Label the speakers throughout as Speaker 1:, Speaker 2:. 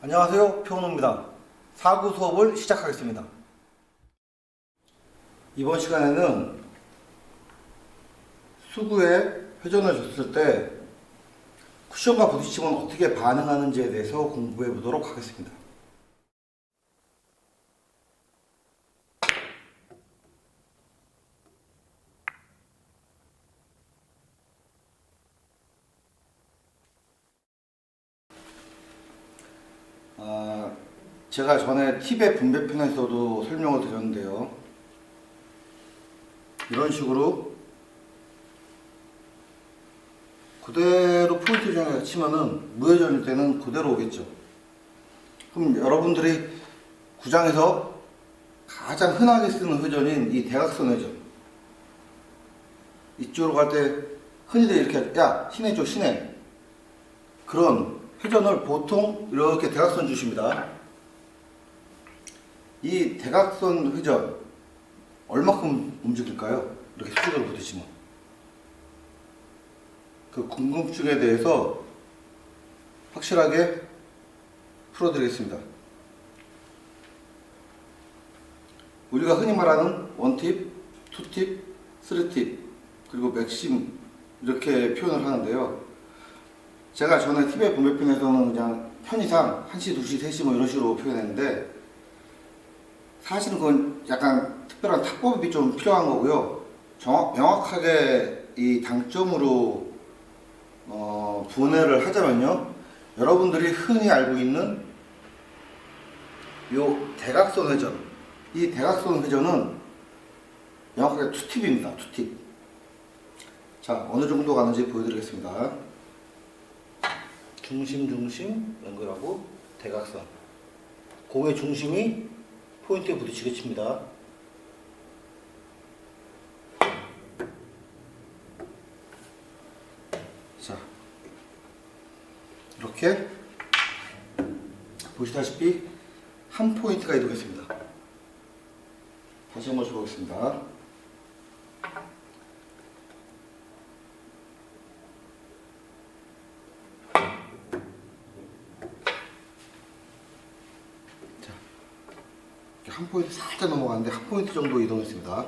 Speaker 1: 안녕하세요, 표은호입니다. 사구 수업을 시작하겠습니다. 이번 시간에는 수구에 회전을 줬을 때 쿠션과 부딪히면 어떻게 반응하는지에 대해서 공부해 보도록 하겠습니다. 제가 전에 팁의 분배편에서도 설명을 드렸는데요. 이런 식으로 그대로 포인트 정해서 치면은 무회전일 때는 그대로 오겠죠. 그럼 여러분들이 구장에서 가장 흔하게 쓰는 회전인 이 대각선 회전, 이쪽으로 갈 때 흔히들 이렇게 야 신해 줘 신해, 그런 회전을 보통 이렇게 대각선 주십니다. 이 대각선 회전 얼마큼 움직일까요? 이렇게 수직으로 부딪히면. 그 궁금증에 대해서 확실하게 풀어드리겠습니다. 우리가 흔히 말하는 원팁, 투팁, 쓰리팁, 그리고 맥심 이렇게 표현을 하는데요. 제가 전에 팁의 분배편에서는 그냥 편의상 1시, 2시, 3시 뭐 이런 식으로 표현했는데, 사실은 그건 약간 특별한 탁법이 좀 필요한 거고요. 명확하게 이 당점으로 분해를 하자면요, 여러분들이 흔히 알고 있는 요 대각선 회전, 이 대각선 회전은 명확하게 투팁입니다. 투팁. 자, 어느 정도 가는지 보여드리겠습니다. 중심 연결하고 대각선, 공의 중심이 포인트에 부딪히게 칩니다. 자, 이렇게 보시다시피 한 포인트가 이동했습니다. 다시 한번 쳐보겠습니다. 한 포인트 살짝 넘어가는데 한 포인트 정도 이동했습니다.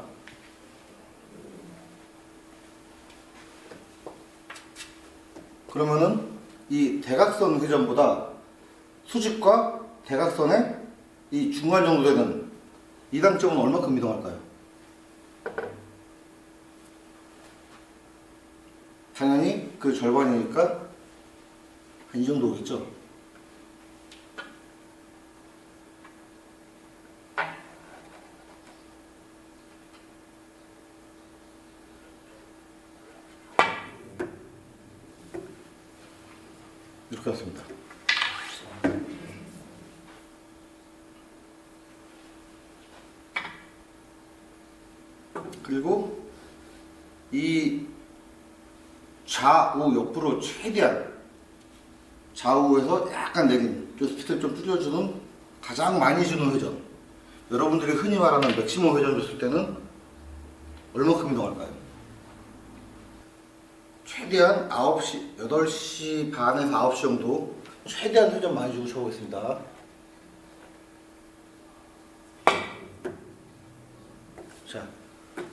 Speaker 1: 그러면은 이 대각선 회전보다 수직과 대각선의 이 중간 정도 되는 이 당점은 얼마큼 이동할까요? 당연히 그 절반이니까 한 이 정도 오겠죠? 이렇게 왔습니다. 그리고 이 좌우 옆으로 최대한 좌우에서 약간 내린 스피드를 좀 줄여주는, 가장 많이 주는 회전, 여러분들이 흔히 말하는 맥시멈 회전 줬을 때는 얼마큼 이동할까요? 최대한 9시, 8시 반에서 9시 정도 최대한 회전 많이 주고 쳐보겠습니다. 자,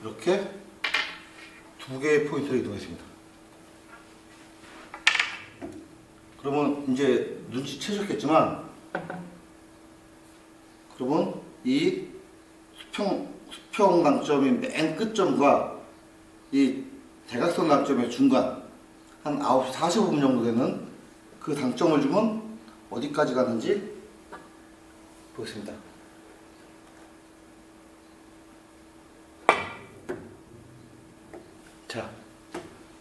Speaker 1: 이렇게 두 개의 포인트로 이동했습니다. 그러면 이제 눈치채셨겠지만, 그러면 이 수평 당점이 맨 끝점과 이 대각선 당점의 중간, 한 9시 45분 정도 되는 그 당점을 주면 어디까지 가는지 보겠습니다. 자,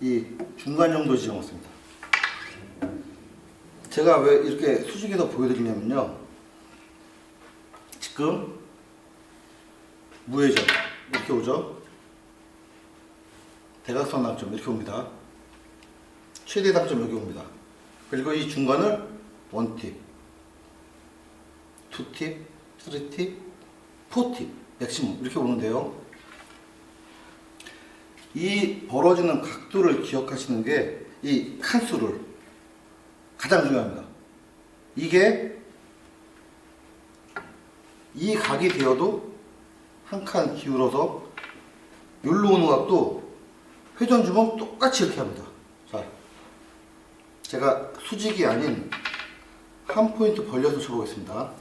Speaker 1: 이 중간 정도 지정했습니다. 제가 왜 이렇게 수직에서 보여드리냐면요, 지금 무회전 이렇게 오죠. 대각선 당점 이렇게 옵니다. 최대 당점 여기 옵니다. 그리고 이 중간을 원팁, 투팁, 쓰리팁, 포팁, 맥시멈 이렇게 오는데요. 이 벌어지는 각도를 기억하시는 게 이 칸수를 가장 중요합니다. 이게 이 각이 되어도 한 칸 기울어서 여기로 오는 각도 회전 주면 똑같이 이렇게 합니다. 자, 제가 수직이 아닌 한 포인트 벌려서 쳐보겠습니다.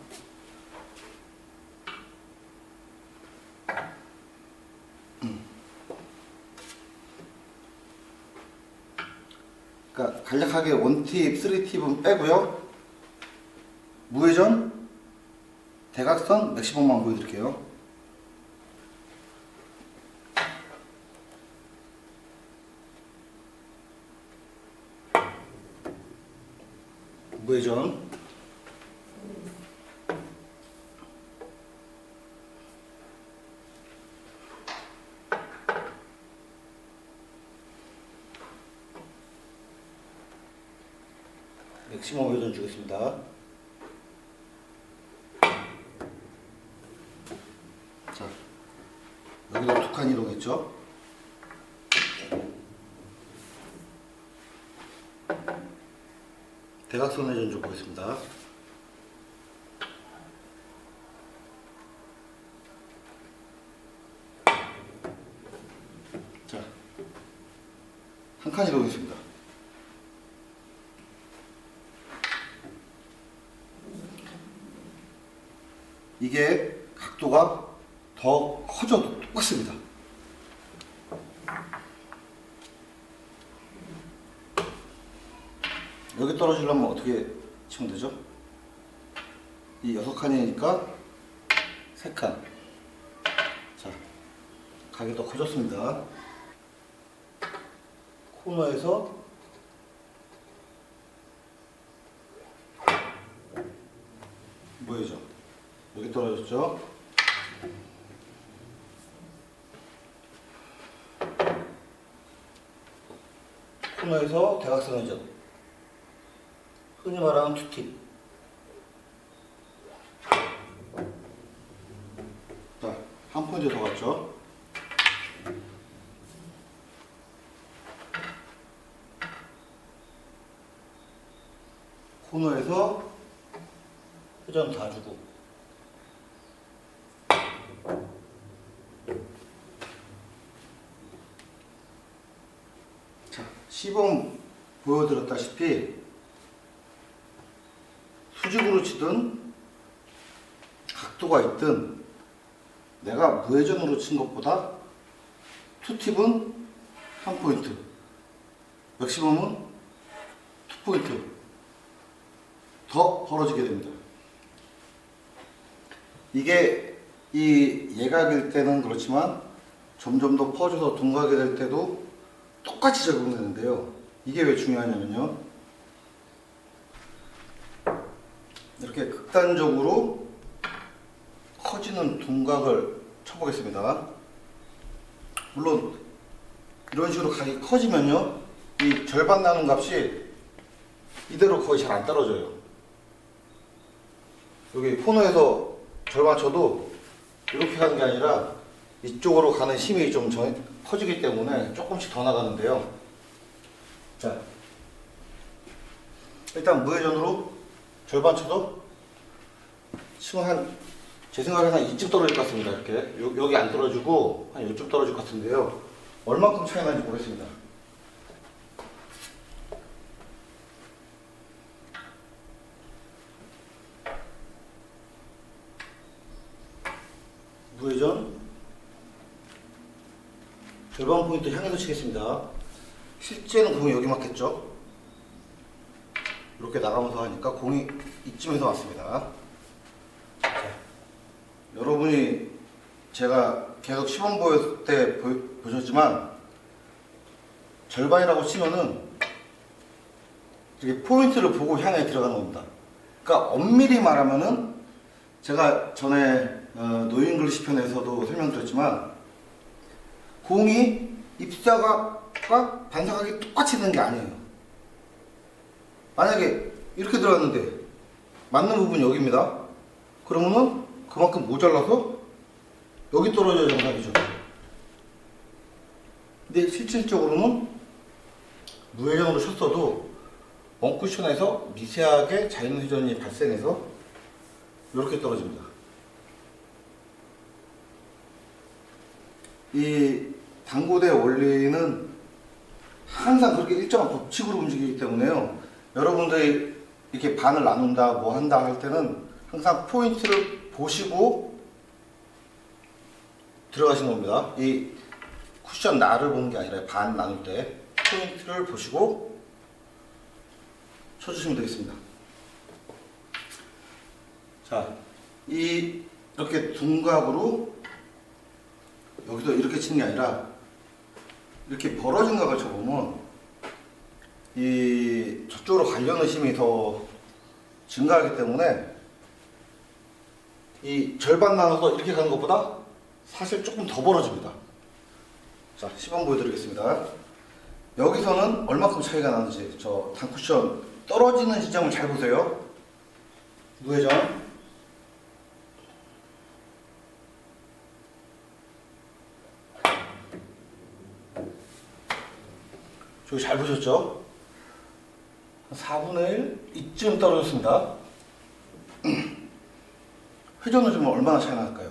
Speaker 1: 그러니까 간략하게 원팁, 쓰리팁은 빼고요. 무회전, 대각선, 맥시멈만 보여드릴게요. 무회전, 맥시멈 회전 주겠습니다. 자, 여기도 두 칸 이동했죠? 대각선 회전 좀 보겠습니다. 자, 한 칸 이동했습니다. 이게 각도가 더 커져도 똑같습니다. 여기 떨어지려면 어떻게 치면 되죠? 이 6칸이니까 3칸. 자, 각이 더 커졌습니다. 코너에서 보이죠? 여기 떨어졌죠? 코너에서 대각선 회전. 흔히 말하는 투팁. 자, 한 포인트 더 갔죠? 코너에서 회전 다 주고. 자, 시범 보여드렸다시피 수직으로 치든 각도가 있든 내가 무회전으로 친 것보다 투팁은 한 포인트, 맥시멈은 투 포인트 더 벌어지게 됩니다. 이게 이 예각일 때는 그렇지만 점점 더 퍼져서 둔각이 될 때도 똑같이 적용되는데요. 이게 왜 중요하냐면요. 이렇게 극단적으로 커지는 둔각을 쳐보겠습니다. 물론 이런 식으로 각이 커지면요, 이 절반 나눈 값이 이대로 거의 잘 안 떨어져요. 여기 코너에서 절반 쳐도 이렇게 가는 게 아니라 이쪽으로 가는 힘이 좀 커지기 때문에 조금씩 더 나가는데요. 자, 일단 무회전으로 절반 쳐도 치면 제 생각에는 한 이쯤 떨어질 것 같습니다. 이렇게 여기 안 떨어지고 한 이쯤 떨어질 것 같은데요. 얼마큼 차이 나는지 보겠습니다. 무회전 절반 포인트 향해서 치겠습니다. 실제는 공이 여기 맞겠죠? 이렇게 나가면서 하니까 공이 이쯤에서 왔습니다. 자, 여러분이 제가 계속 시범 보였을 때 보셨지만 절반이라고 치면은 이렇게 포인트를 보고 향해 들어가는 겁니다. 그러니까 엄밀히 말하면은 제가 전에 노잉글리시 편에서도 설명드렸지만 공이 입사각과 반사각이 똑같이 있는 게 아니에요. 만약에 이렇게 들어갔는데 맞는 부분이 여기입니다. 그러면은 그만큼 모자라서 여기 떨어져야 정답이죠. 근데 실질적으로는 무회전으로 쳤어도 원쿠션에서 미세하게 자연회전이 발생해서 이렇게 떨어집니다. 이 당구대 원리는 항상 그렇게 일정한 법칙으로 움직이기 때문에요. 여러분들이 이렇게 반을 나눈다 뭐 한다 할 때는 항상 포인트를 보시고 들어가시는 겁니다. 이 쿠션 날을 보는 게 아니라 반 나눌 때 포인트를 보시고 쳐주시면 되겠습니다. 자, 이렇게 둔각으로 여기서 이렇게 치는 게 아니라 이렇게 벌어진 각을 쳐보면 이 저쪽으로 가려는 힘이 더 증가하기 때문에 이 절반 나눠서 이렇게 가는 것보다 사실 조금 더 벌어집니다. 자, 시범 보여드리겠습니다. 여기서는 얼마큼 차이가 나는지 저 단쿠션 떨어지는 지점을 잘 보세요. 무회전. 저기 잘 보셨죠? 4분의 1 이쯤 떨어졌습니다. 회전을 주면 얼마나 차이 날까요?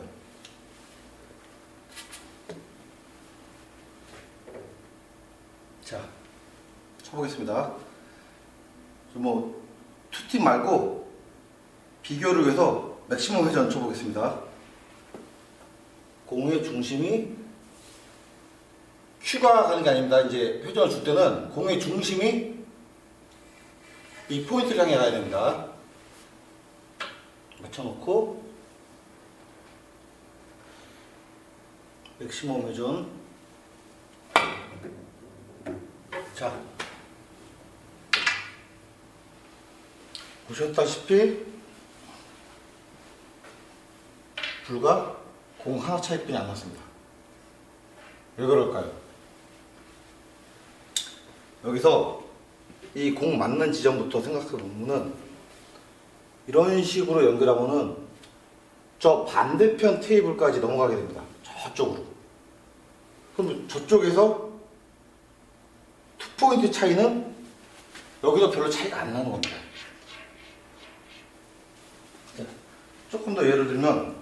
Speaker 1: 자, 쳐보겠습니다. 뭐 투팁 말고 비교를 위해서 맥시멈 회전 쳐보겠습니다. 공의 중심이 큐가 가는 게 아닙니다. 이제 회전을 줄 때는 공의 중심이 이 포인트를 향해 가야 됩니다. 맞춰놓고 맥시멈 회전. 자, 보셨다시피 불과 공 하나 차이뿐이 안 났습니다. 왜 그럴까요? 여기서 이 공 맞는 지점부터 생각해 보면은 이런 식으로 연결하면은 저 반대편 테이블까지 넘어가게 됩니다. 저쪽으로. 그럼 저쪽에서 투포인트 차이는 여기서 별로 차이가 안 나는 겁니다. 조금 더 예를 들면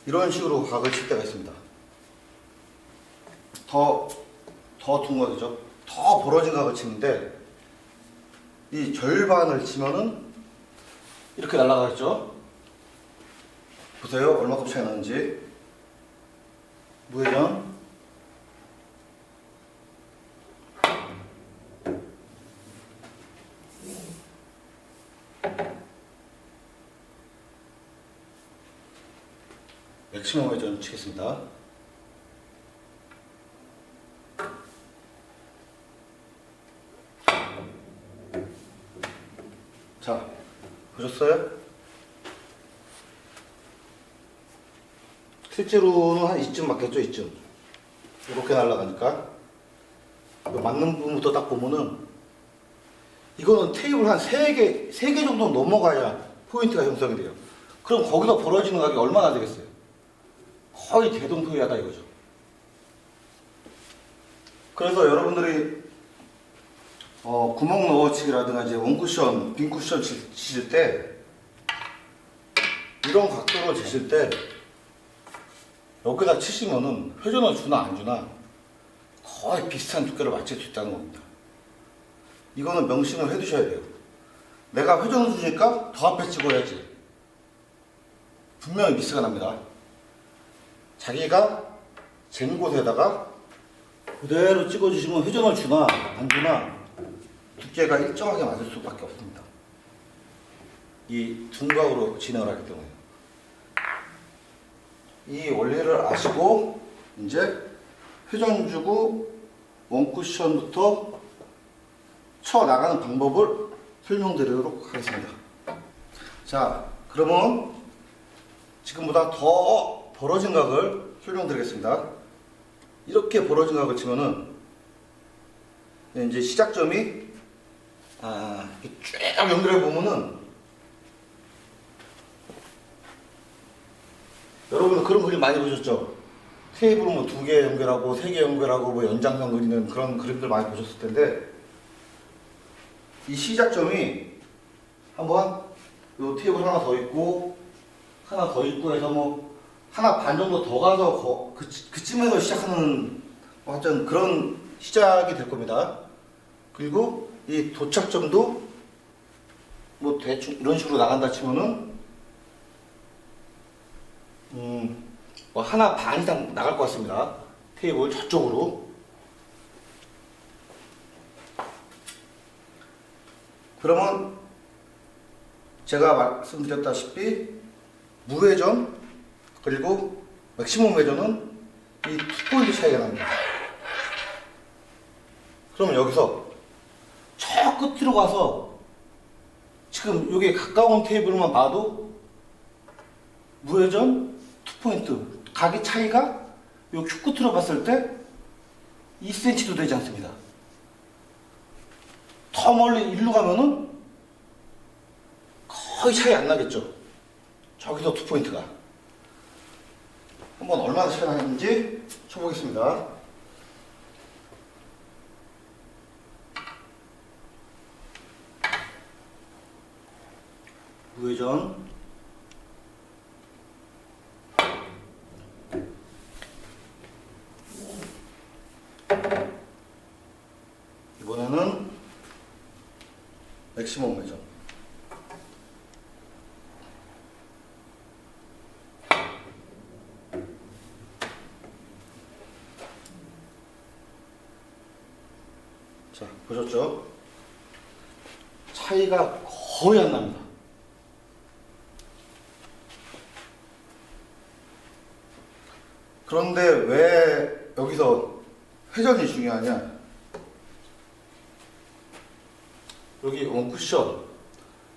Speaker 1: 이런 식으로 각을 칠 때가 있습니다. 더 둔각이죠. 더 벌어진 각을 치는데 이 절반을 치면은 이렇게 날아가겠죠. 보세요. 얼마큼 차이 나는지. 무회전. 맥시멈 회전 치겠습니다. 자, 보셨어요? 실제로는 한 이쯤 맞겠죠, 이쯤. 이렇게 날아가니까. 맞는 부분부터 딱 보면은, 이거는 테이블 한 3개 정도 넘어가야 포인트가 형성이 돼요. 그럼 거기서 벌어지는 각이 얼마나 되겠어요? 거의 대동소이하다 이거죠. 그래서 여러분들이 구멍 넣어치기라든가 이제 원쿠션, 빈쿠션 치실 때 이런 각도로 치실 때 여기다 치시면은 회전을 주나 안 주나 거의 비슷한 두께를 맞출 수 있다는 겁니다. 이거는 명심을 해두셔야 돼요. 내가 회전을 주니까 더 앞에 찍어야지. 분명히 미스가 납니다. 자기가 잰 곳에다가 그대로 찍어주시면 회전을 주나 안 주나 두께가 일정하게 맞을 수밖에 없습니다. 이 둔각으로 진행을 하기 때문에. 이 원리를 아시고 이제 회전 주고 원쿠션부터 쳐 나가는 방법을 설명드리도록 하겠습니다. 자, 그러면 지금보다 더 벌어진 각을 설명드리겠습니다. 이렇게 벌어진 각을 치면은 이제 시작점이 쭉 연결해 보면은 여러분 그런 그림 많이 보셨죠? 테이블은 뭐 2개 연결하고 3개 연결하고 뭐 연장선 그리는 그런 그림들 많이 보셨을 텐데 이 시작점이 한번 요 테이블 하나 더 있고 하나 더 있고 해서 뭐 하나 반 정도 더 가서 그쯤에서 시작하는 완전 그런 시작이 될 겁니다. 그리고 이 도착점도 뭐 대충 이런 식으로 나간다 치면은 뭐 하나 반 이상 나갈 것 같습니다. 테이블 저쪽으로. 그러면 제가 말씀드렸다시피 무회전 그리고 맥시멈 회전은 이 2포인트 차이가 납니다. 그러면 여기서 저 끝으로 가서 지금 여기 가까운 테이블만 봐도 무회전 2포인트 각의 차이가 요 큐 끝으로 봤을 때 2cm도 되지 않습니다. 더 멀리 일로 가면은 거의 차이 안 나겠죠. 저기서 2포인트가 한번 얼마나 차이가 나는지 쳐보겠습니다. 무회전 이번에는 맥시멈 회전. 자, 보셨죠? 차이가 거의 안 납니다. 그런데 왜 여기서 회전이 중요하냐? 여기 원쿠션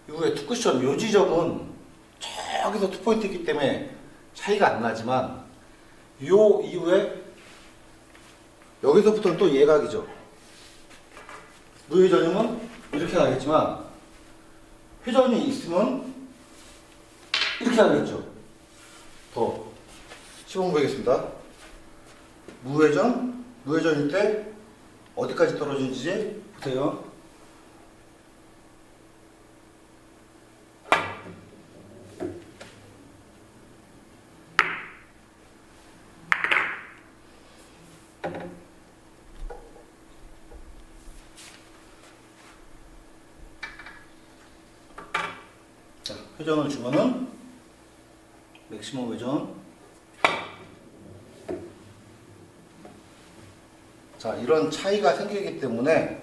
Speaker 1: 이후에 투쿠션 요 지점은 저기서 투포인트이기 때문에 차이가 안 나지만 요 이후에 여기서부터는 또 예각이죠. 무회전이면 이렇게 가겠지만 회전이 있으면 이렇게 가겠죠. 더 시범 보겠습니다. 무회전일 때 어디까지 떨어지는지 보세요. 자, 회전을 주면은 맥시멈 회전. 자, 이런 차이가 생기기 때문에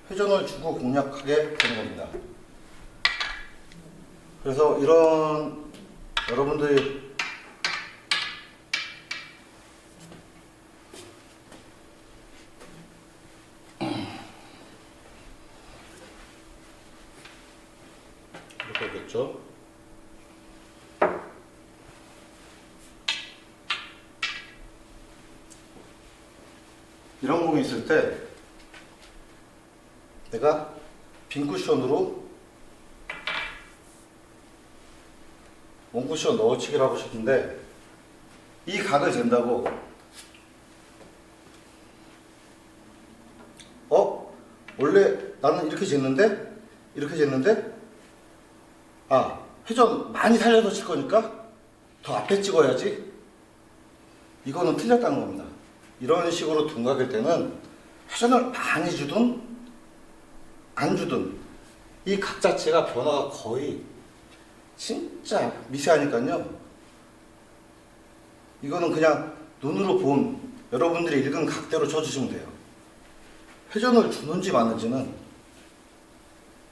Speaker 1: 회전을 주고 공략하게 되는 겁니다. 그래서 이런 여러분들이 이렇게 하겠죠. 이런 공이 있을 때 내가 빈 쿠션으로 원쿠션 넣어치기를 하고 싶은데 이 각을 잰다고 원래 나는 이렇게 쟀는데 회전 많이 살려서 칠 거니까 더 앞에 찍어야지. 이거는 틀렸다는 겁니다. 이런 식으로 둔각일 때는 회전을 많이 주든 안 주든 이 각 자체가 변화가 거의 진짜 미세하니까요. 이거는 그냥 눈으로 본 여러분들이 읽은 각대로 쳐주시면 돼요. 회전을 주는지 마는지는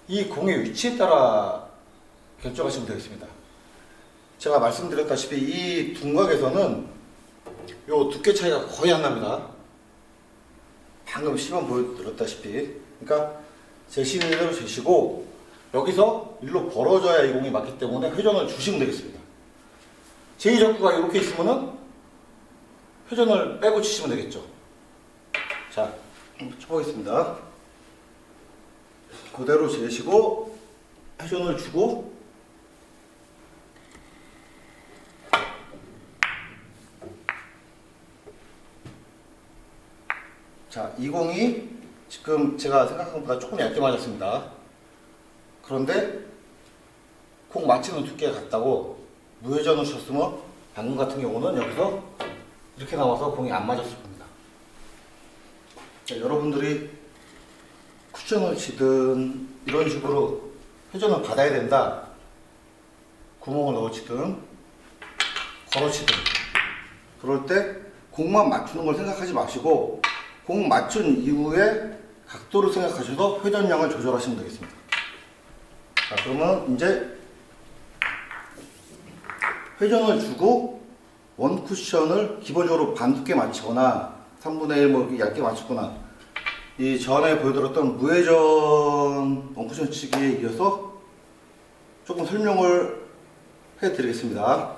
Speaker 1: 이 공의 위치에 따라 결정하시면 되겠습니다. 제가 말씀드렸다시피 이 둔각에서는 요 두께 차이가 거의 안 납니다. 방금 시범 보여드렸다시피. 그러니까 재시는 대로 재시고 여기서 일로 벌어져야 이 공이 맞기 때문에 회전을 주시면 되겠습니다. 제2적구가 이렇게 있으면은 회전을 빼고 치시면 되겠죠. 자, 쳐보겠습니다. 그대로 재시고 회전을 주고 자, 이 공이 지금 제가 생각한 것보다 조금 얇게 맞았습니다. 그런데 공 맞추는 두께가 같다고 무회전을 쳤으면 방금 같은 경우는 여기서 이렇게 나와서 공이 안 맞았을 겁니다. 자, 여러분들이 쿠션을 치든 이런 식으로 회전을 받아야 된다, 구멍을 넣어 치든 걸어 치든, 그럴 때 공만 맞추는 걸 생각하지 마시고 공 맞춘 이후에 각도를 생각하셔서 회전량을 조절하시면 되겠습니다. 자, 그러면 이제 회전을 주고 원 쿠션을 기본적으로 반 두께 맞추거나 3분의 1 뭐 이렇게 얇게 맞추거나, 이 전에 보여드렸던 무회전 원 쿠션 치기에 이어서 조금 설명을 해드리겠습니다.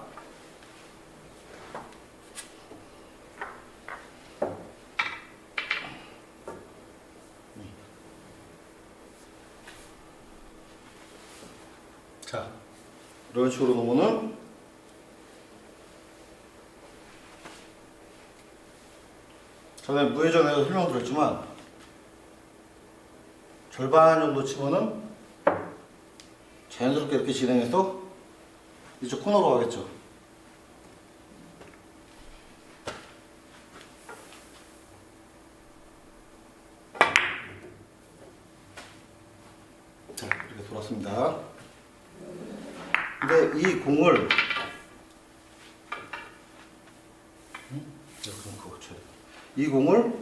Speaker 1: 자, 이런 식으로 놓으면은 전에 무회전에서 설명드렸지만 절반 정도 치면은 자연스럽게 이렇게 진행해서 이쪽 코너로 가겠죠. 자, 이렇게 돌았습니다. 근데 이 공을 이 공을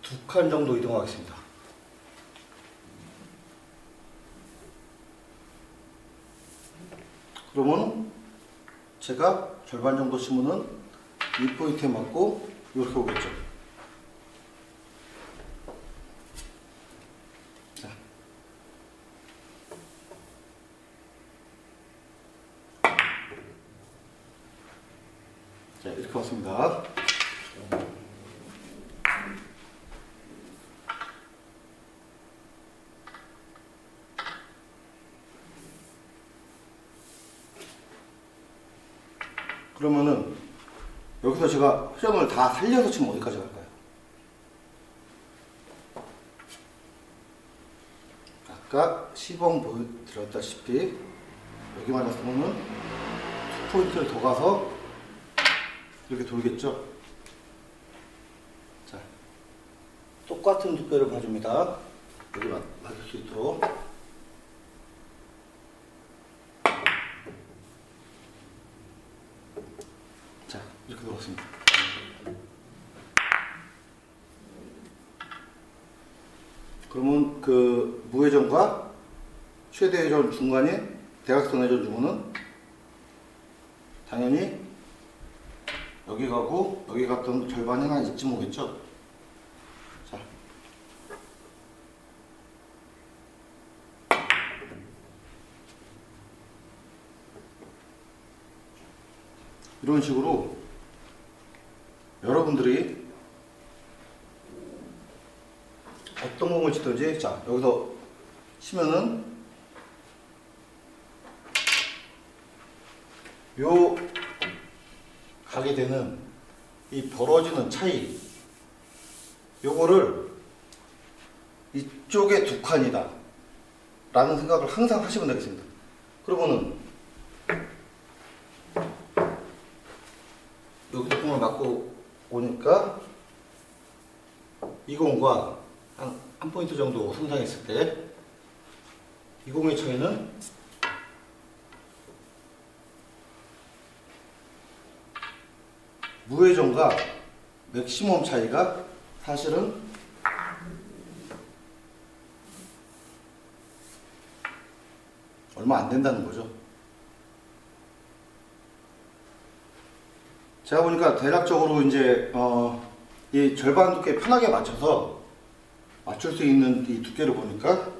Speaker 1: 2칸 정도 이동하겠습니다. 그러면 제가 절반 정도 치면은 이 포인트에 맞고 이렇게 오겠죠. 자, 이렇게 왔습니다. 그러면은 여기서 제가 회전을 다 살려서 치면 어디까지 갈까요? 아까 시범 보여드렸다시피 여기 맞았으면은 2포인트를 더 가서 이렇게 돌겠죠? 자, 똑같은 두께를 봐줍니다. 여기 맞을 수 있도록. 자, 이렇게 돌았습니다. 그러면 그 무회전과 최대 회전 중간에 대각선 회전 주면은 당연히 여기 가고 여기 갔던 절반이 하나 이쯤 오겠죠? 자, 이런 식으로 여러분들이 어떤 공을 치든지, 자, 여기서 치면은 요 가게 되는 이 벌어지는 차이, 요거를 이쪽에 2칸이다 라는 생각을 항상 하시면 되겠습니다. 그러면은 여기서 공을 맞고 오니까 이 공과 한 포인트 정도 성장했을 때 이 공의 차이는 무회전과 맥시멈 차이가 사실은 얼마 안 된다는 거죠. 제가 보니까 대략적으로 이제 이 절반 두께 편하게 맞춰서 맞출 수 있는 이 두께를 보니까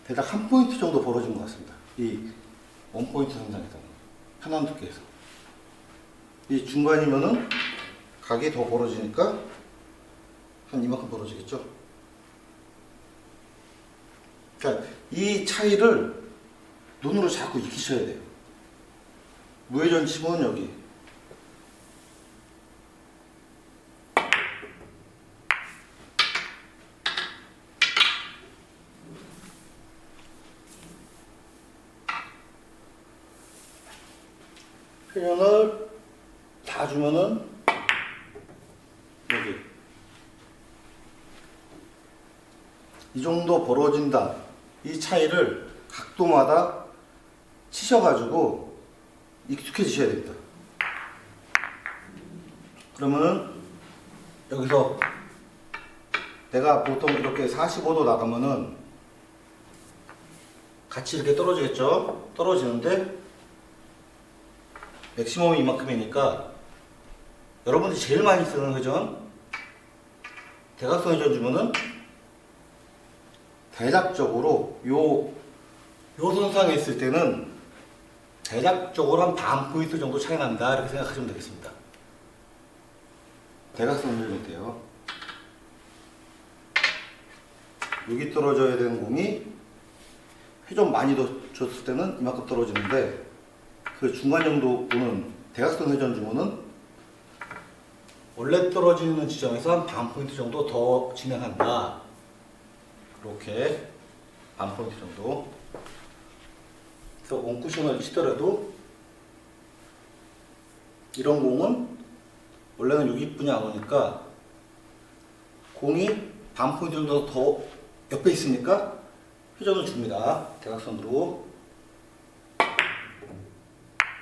Speaker 1: 대략 1포인트 정도 벌어진 것 같습니다. 이 원포인트 성장에서 편한 두께에서 이 중간이면은 각이 더 벌어지니까 한 이만큼 벌어지겠죠. 그러니까 이 차이를 눈으로 자꾸 익히셔야 돼요. 무회전 치면 여기, 회전을 다 주면은 여기 이 정도 벌어진다. 이 차이를 각도마다 치셔가지고 익숙해지셔야 됩니다. 그러면은 여기서 내가 보통 이렇게 45도 나가면은 같이 이렇게 떨어지겠죠? 떨어지는데 맥시멈이 이만큼이니까 여러분들이 제일 많이 쓰는 회전, 대각선 회전 주면은 대략적으로 요 선상에 있을 때는 대략적으로 한 반 포인트 정도 차이 난다 이렇게 생각하시면 되겠습니다. 대각선 회전일 때요. 여기 떨어져야 되는 공이 회전 많이 줬을 때는 이만큼 떨어지는데 그 중간 정도 오는 대각선 회전 주면은 원래 떨어지는 지점에서 한 반 포인트 정도 더 진행한다. 이렇게 반 포인트 정도. 그래서 원쿠션을 치더라도 이런 공은 원래는 여기뿐이 안 오니까 공이 반 포인트 정도 더 옆에 있으니까 회전을 줍니다. 대각선으로.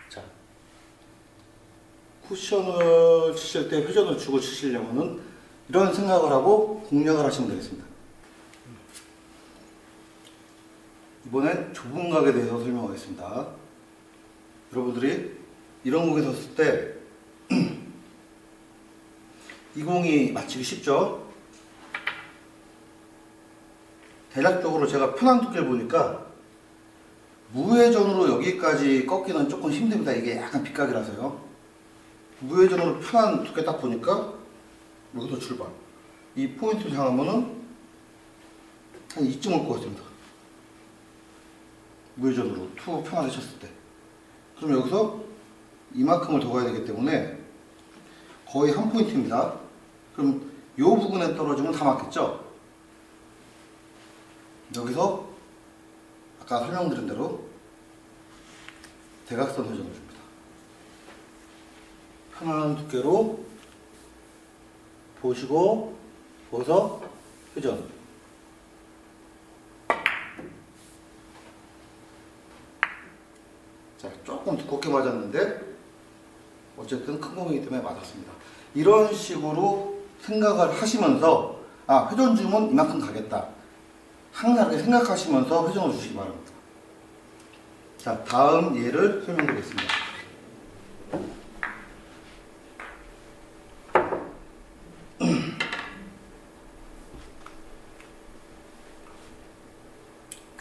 Speaker 1: 자, 쿠션을 치실 때 회전을 주고 치시려면은 이런 생각을 하고 공략을 하시면 되겠습니다. 이번엔 좁은 각에 대해서 설명하겠습니다. 여러분들이 이런 공에 섰을 때 이 공이 맞히기 쉽죠? 대략적으로 제가 편한 두께를 보니까 무회전으로 여기까지 꺾기는 조금 힘듭니다. 이게 약간 빗각이라서요. 무회전으로 편한 두께 딱 보니까 여기서 출발. 이 포인트를 향하면은 한 이쯤 올 것 같습니다. 무회전으로 투 편하게 쳤을 때. 그럼 여기서 이만큼을 더 가야 되기 때문에 거의 한 포인트입니다. 그럼 이 부분에 떨어지면 다 맞겠죠? 여기서 아까 설명드린 대로 대각선 회전을 줍니다. 편안한 두께로 보시고 보서 회전. 자, 조금 두껍게 맞았는데 어쨌든 큰 공이기 때문에 맞았습니다. 이런 식으로 생각을 하시면서 회전 주면 이만큼 가겠다. 항상 이렇게 생각하시면서 회전을 주시기 바랍니다. 자, 다음 예를 설명드리겠습니다.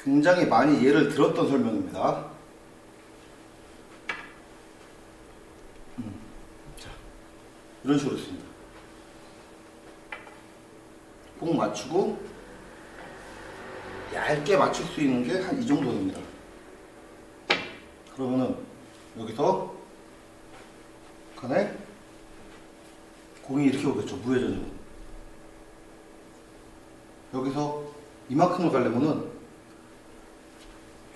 Speaker 1: 굉장히 많이 예를 들었던 설명입니다. 자, 이런 식으로 했습니다. 공 맞추고 얇게 맞출 수 있는 게 한 이 정도 됩니다. 그러면은 여기서 간에 공이 이렇게 오겠죠. 무회전으로. 여기서 이만큼을 가려면은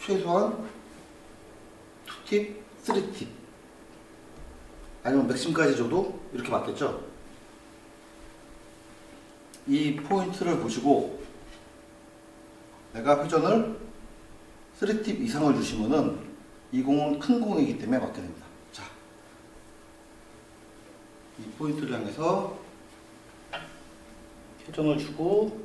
Speaker 1: 최소한 2팁, 3팁 아니면 맥심까지 줘도 이렇게 맞겠죠. 이 포인트를 보시고 내가 회전을 3팁 이상을 주시면은 이 공은 큰 공이기 때문에 맞게 됩니다. 자, 이 포인트를 향해서 회전을 주고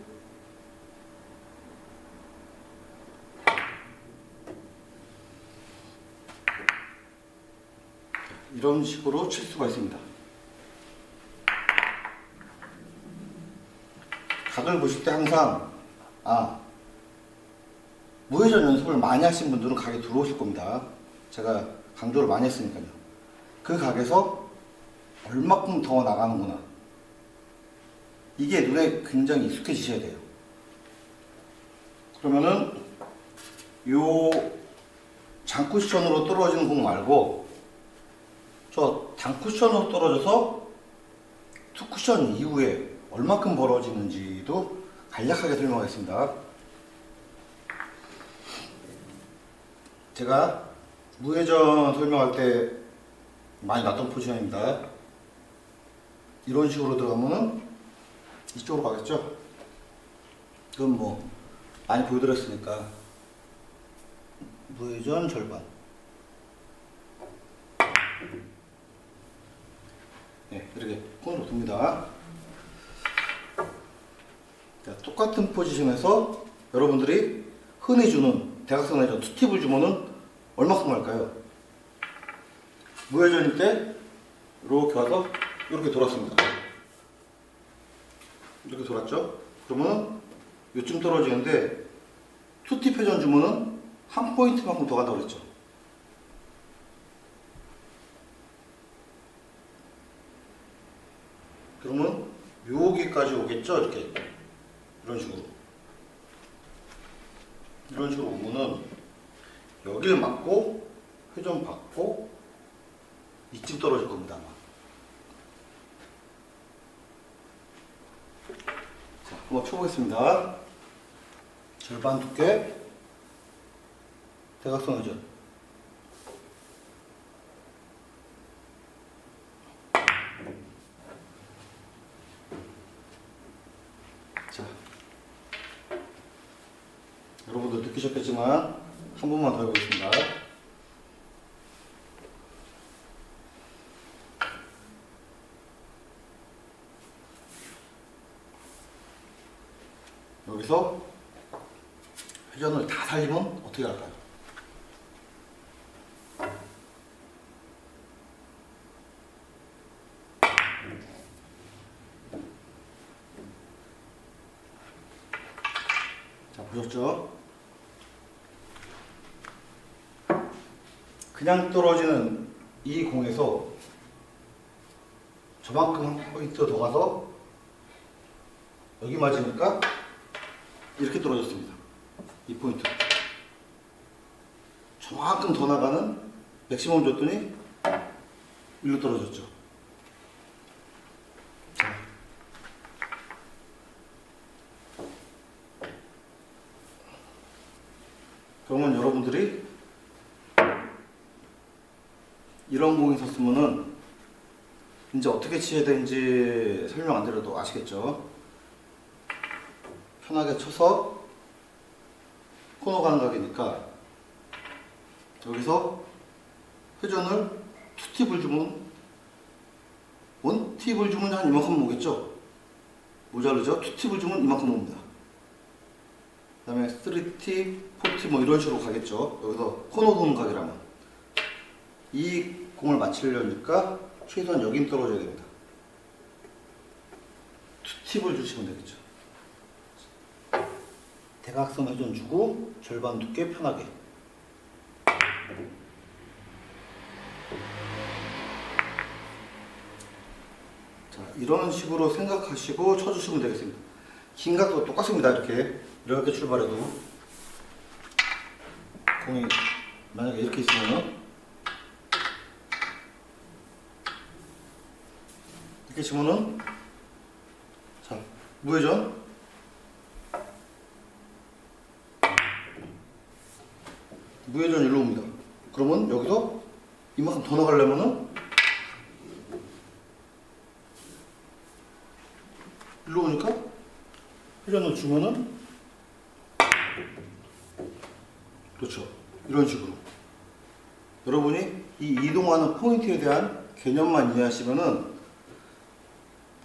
Speaker 1: 이런 식으로 칠 수가 있습니다. 각을 보실 때 항상 무회전 연습을 많이 하신 분들은 각에 들어오실 겁니다. 제가 강조를 많이 했으니까요. 그 각에서 얼마큼 더 나가는구나. 이게 눈에 굉장히 익숙해지셔야 돼요. 그러면은 요 장쿠션으로 떨어지는 공 말고 저 단쿠션으로 떨어져서 투쿠션 이후에 얼마큼 벌어지는지도 간략하게 설명하겠습니다. 제가 무회전 설명할 때 많이 놨던 포지션입니다. 이런 식으로 들어가면은 이쪽으로 가겠죠? 그건 뭐 많이 보여드렸으니까. 무회전 절반. 네, 이렇게 콘으로 둡니다. 자, 똑같은 포지션에서 여러분들이 흔히 주는 대각선 회전 투팁을 주면은 얼마큼 갈까요? 무회전일 때 이렇게 와서 이렇게 돌았습니다. 이렇게 돌았죠? 그러면은 요쯤 떨어지는데 투팁 회전 주면은 한 포인트만큼 더 간다고 그랬죠. 그러면 여기까지 오겠죠? 이렇게 이런 식으로 오면은 여기를 맞고 회전 받고 이쯤 떨어질 겁니다 아마. 자, 한번 쳐보겠습니다. 절반 두께 대각선 회전. 자, 여러분들 느끼셨겠지만 한 번만 더 해보겠습니다. 여기서 회전을 다 살리면 어떻게 할까요? 자, 보셨죠? 그냥 떨어지는 이 공에서 저만큼 한 포인트 더 가서 여기 맞으니까 이렇게 떨어졌습니다. 이 포인트. 저만큼 더 나가는 맥시멈 줬더니 일로 떨어졌죠. 자. 그러면 여러분들이 이런 공이 있었으면은 이제 어떻게 치해야 되는지 설명 안 드려도 아시겠죠? 편하게 쳐서 코너 가는 각이니까 여기서 회전을 투팁을 주면 원팁을 주면 한 이만큼 오겠죠? 모자르죠? 투팁을 주면 이만큼 옵니다. 그 다음에 3팁, 4팁 뭐 이런 식으로 가겠죠? 여기서 코너 도는 각이라면 이 공을 맞추려니까 최소한 여긴 떨어져야 됩니다. 투팁을 주시면 되겠죠. 대각선 회전 주고 절반 두께 편하게. 자, 이런 식으로 생각하시고 쳐주시면 되겠습니다. 긴 각도 똑같습니다. 이렇게 출발해도 공이 만약에 이렇게 있으면은 이렇게 치면은 자, 무회전 일로 옵니다. 그러면 여기서 이만큼 더 나가려면은 일로 오니까 회전을 주면은 그렇죠. 이런 식으로 여러분이 이 이동하는 포인트에 대한 개념만 이해하시면은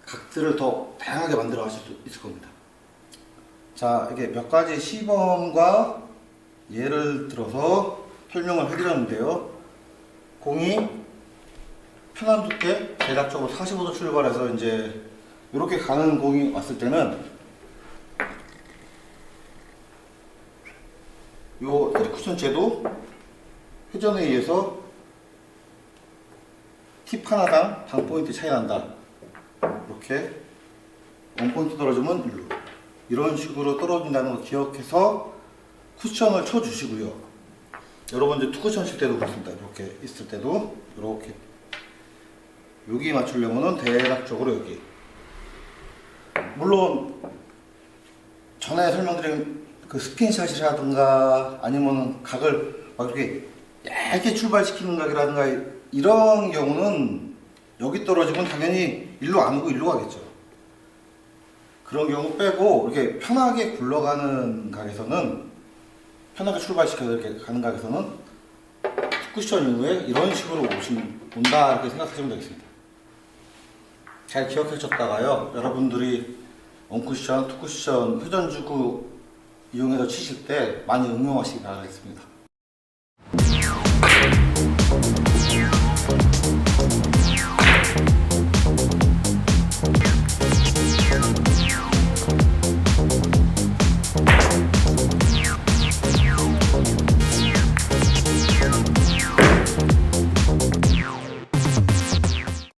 Speaker 1: 각들을 더 다양하게 만들어 가실 수 있을 겁니다. 자, 이게 몇 가지 시범과 예를 들어서 설명을 해드렸는데요. 공이 편한 두께 대략적으로 45도 출발해서 이제 이렇게 가는 공이 왔을 때는 요 3쿠션째도 회전에 의해서 팁 하나당 반 포인트 차이 난다. 이렇게 원 포인트 떨어지면 일로 이런 식으로 떨어진다는 거 기억해서 쿠션을 쳐 주시고요. 여러분들 투쿠션 칠 때도 그렇습니다. 이렇게 있을 때도 이렇게 여기 맞추려면은 대략적으로 여기. 물론 전에 설명드린 그 스핀샷이라든가 아니면 각을 막 이렇게 얇게 출발시키는 각이라든가 이런 경우는 여기 떨어지면 당연히 일로 안 오고 일로 가겠죠. 그런 경우 빼고 이렇게 편하게 굴러가는 각에서는, 편하게 출발시켜서 이렇게 가는 각에서는 쿠션 이후에 이런 식으로 온다 이렇게 생각하시면 되겠습니다. 잘 기억해 줬다가요, 여러분들이 원쿠션, 투쿠션, 회전 주고 이용해서 치실 때 많이 응용하시기 바라겠습니다.